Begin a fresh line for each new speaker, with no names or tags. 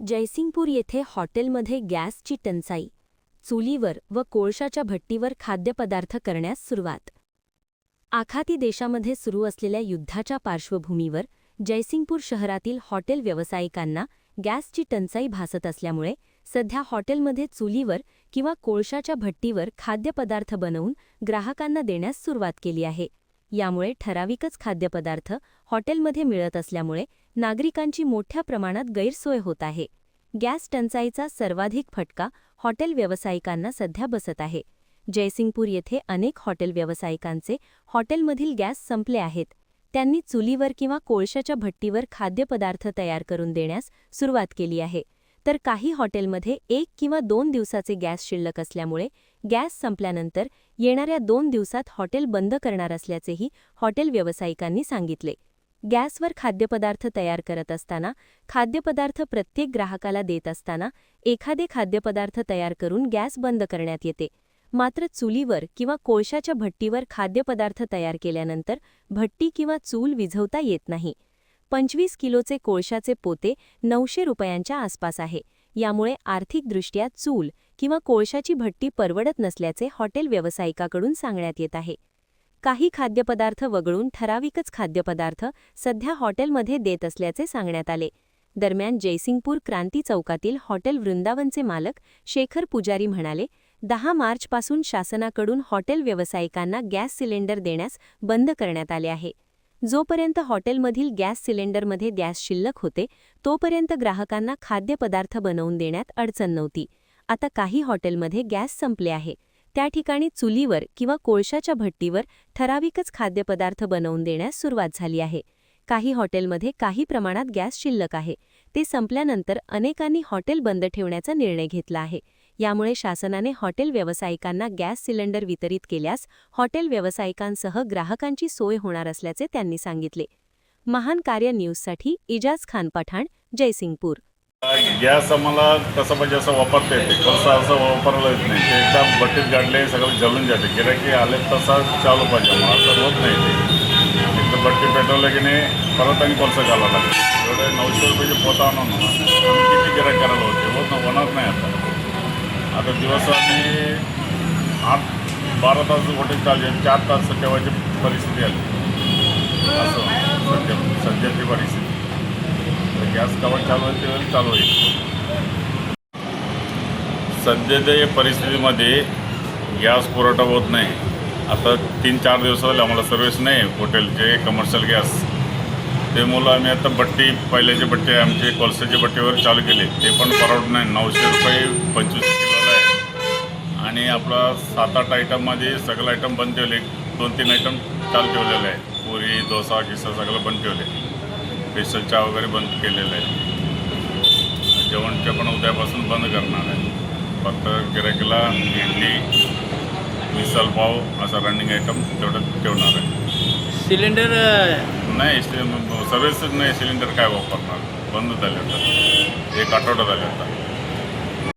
जयसिंगपूर येथे हॉटेलमध्ये गॅसची टंचाई, चुलीवर व कोळशाच्या भट्टीवर खाद्यपदार्थ करण्यास सुरुवात। आखाती देशामध्ये सुरू असलेल्या युद्धाच्या पार्श्वभूमीवर जयसिंगपूर शहरातील हॉटेल व्यावसायिकांना गॅसची टंचाई भासत असल्यामुळे सध्या हॉटेलमध्ये चुलीवर किंवा कोळशाच्या भट्टीवर खाद्यपदार्थ बनवून ग्राहकांना देण्यास सुरुवात केली आहे। यामुळे ठराविकच खाद्यपदार्थ हॉटेलमध्ये मिळत असल्यामुळे नागरिकांची मोठ्या प्रमाणात गैरसोय होत आहे। गॅस टंचाईचा सर्वाधिक फटका हॉटेल व्यावसायिकांना सध्या बसत आहे। जयसिंगपूर येथे अनेक हॉटेल व्यावसायिकांचे हॉटेलमधील गॅस संपले आहेत। त्यांनी चुलीवर किंवा कोळशाच्या भट्टीवर खाद्यपदार्थ तयार करून देण्यास सुरुवात केली आहे, तर काही हॉटेलमध्ये 1 किंवा 2 दिवसाचे गॅस शिल्लक असल्यामुळे गॅस संपल्यानंतर येणाऱ्या 2 दिवसात हॉटेल बंद करणार असल्याचेही हॉटेल व्यावसायिकांनी सांगितले। गॅसवर खाद्यपदार्थ तयार करत असताना खाद्यपदार्थ प्रत्येक ग्राहकाला देत असताना एखादे खाद्यपदार्थ तयार करून गॅस बंद करण्यात येते, मात्र चुलीवर किंवा कोळशाच्या भट्टीवर खाद्यपदार्थ तयार केल्यानंतर भट्टी किंवा चूल विझवता येत नाही। 25 किलोचे कोळशाचे पोते 900 रुपयांच्या आसपास आहे। यामुळे आर्थिकदृष्ट्या चूल किंवा कोळशाची भट्टी परवडत नसल्याचे हॉटेल व्यावसायिकाकडून सांगण्यात येत आहे। काही खाद्यपदार्थ वगळून ठराविकच खाद्यपदार्थ सध्या हॉटेलमध्ये देत असल्याचे सांगण्यात आले। दरम्यान जयसिंगपूर क्रांती चौकातील हॉटेल वृंदावनचे मालक शेखर पुजारी म्हणाले, 10 मार्चपासून शासनाकडून हॉटेल व्यावसायिकांना गॅस सिलेंडर देण्यास बंद करण्यात आले आहे। जोपर्यंत हॉटेलमधील गॅस सिलेंडरमध्ये गॅस शिल्लक होते तोपर्यंत ग्राहकांना खाद्यपदार्थ बनवून देण्यात अडचण नव्हती। आता काही हॉटेलमध्ये गॅस संपले आहे, त्या ठिकाणी चुलीवर किंवा कोळशाच्या भट्टीवर ठराविकच खाद्यपदार्थ बनवून देण्यास सुरुवात झाली आहे। काही हॉटेलमध्ये काही प्रमाणात गॅस शिल्लक आहे, ते संपल्यानंतर अनेकांनी हॉटेल बंद ठेवण्याचा निर्णय घेतला आहे। यामुळे शासनाने हॉटेल व्यावसायिकांना गॅस सिलेंडर वितरित केल्यास हॉटेल व्यावसायिकांसह ग्राहकांची सोय होणार असल्याचे त्यांनी सांगितले। महान कार्य न्यूजसाठी इजाज खान पठाण, जयसिंगपूर।
गॅस आम्हाला तसं म्हणजे असं वापरता येते, कोळसा असं वापरलं येत नाही। ते एकदा भट्टीत गाडले सगळं जळून जाते, गिऱ्हाईक आले तसा चालू पाहिजे, असं होत नाही। ते एकदा भट्टी पेटवलं की नाही परत आणि कोळसा घालावं लागतं। एवढे 900 रुपयाचे पोता आणून किती गिऱ्हाईक करायला होते, होणार नाही। आता दिवस आम्ही 8-12 तास हॉटेल चालू आहे, 4 तास ठेवायची परिस्थिती आली। असं सध्याची परिस्थिती गॅस कवर चालू आहे ते चालू आहे। सध्याच्या परिस्थितीमध्ये गॅस पुरवठा होत नाही। आता 3-4 दिवस झाले आम्हाला सर्व्हिस नाही हॉटेलचे कमर्शियल गॅस। ते मुलं आम्ही आता भट्टी पहिल्याची भट्टी आमची कोळशाची भट्टीवर चालू केली, ते पण परवडत नाही। 900 रुपये 25 किलोला आहे आणि आपला 7-8 आयटममध्ये सगळं आयटम बंद ठेवले, 2-3 आयटम चालू ठेवलेलं आहे। पुरी डोसा किस्सा सगळं बंद ठेवले, स्पेशल चहा वगैरे बंद केलेलं आहे। जेवणच्या पण उद्यापासून बंद करणार आहे। फक्त गिऱ्हाईकाला इडली मिसल पाव असा रनिंग आयटम तेवढं ठेवणार आहे।
सिलेंडर
नाही, सर्व्हिसच नाही, सिलेंडर काय वापरणार, बंद झाले आता, 1 आठवडा झाले आता।